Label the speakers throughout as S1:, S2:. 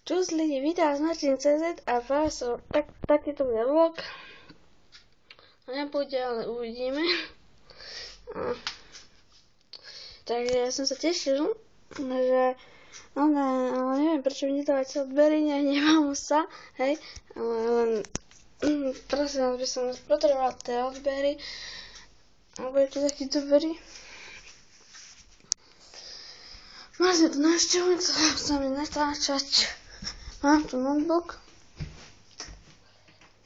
S1: Čus lidi, vítá z Martin.cz a vás taký to bude vlog. Nebude, ale uvidíme. Takže ja som sa tešil, že ale neviem, prečo mi nedávať odbery, nehnevám sa, hej, ale len teraz by som potreboval tie odbery a budete takí dobrí. Máte tu návštevu, chcem sa mi natáčať. Mám tu notebook.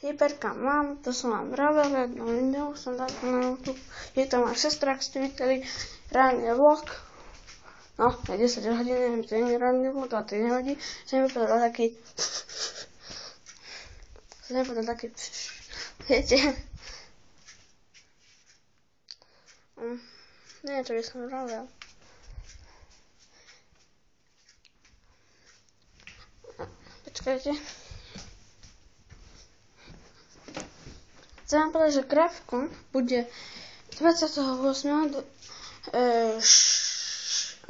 S1: Hypercam mám, to som vám vravel, jedno video som dal na YouTube. Je to moja sestra, ak ste videli, ranný vlog. No, je 10 hodín, neviem, to nie je ranný vlog, ale to nevadí. Som mi povedal taký... Viete. Neviem, čo by som vravel. Počkajte. Chcem vám povedať, že grafikon bude 28.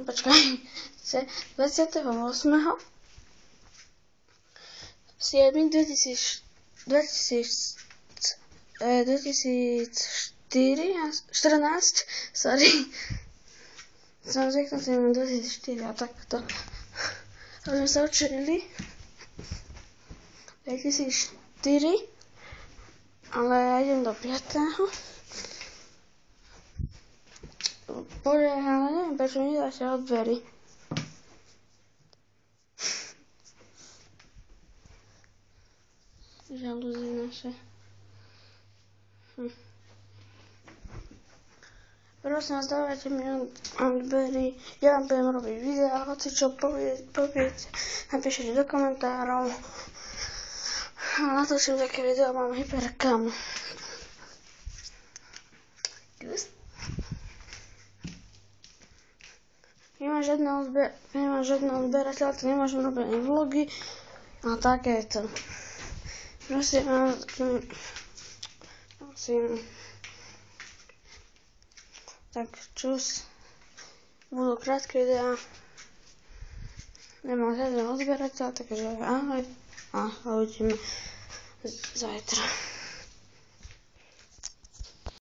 S1: 2014, sorry. Som zvyknutý na 2004 a takto. A sme sa učili 2004, ale ja idem do 5. Bože, ale neviem, prečo mi nedáte odbery. Žalúzie naše. Prosím vás, dávajte mi odbery. Ja vám budem robiť videá, hoci čo poviete, napíšete do komentárov. Natočím také video, mám Hypercam. Nemám žiadne odberateľa, to nemôžem robiť ani vlogy a takéto. Prosím vás, tak čus, budú krátke videá, nemám žiadne odberateľa, takže ahoj a uvidíme zajtra.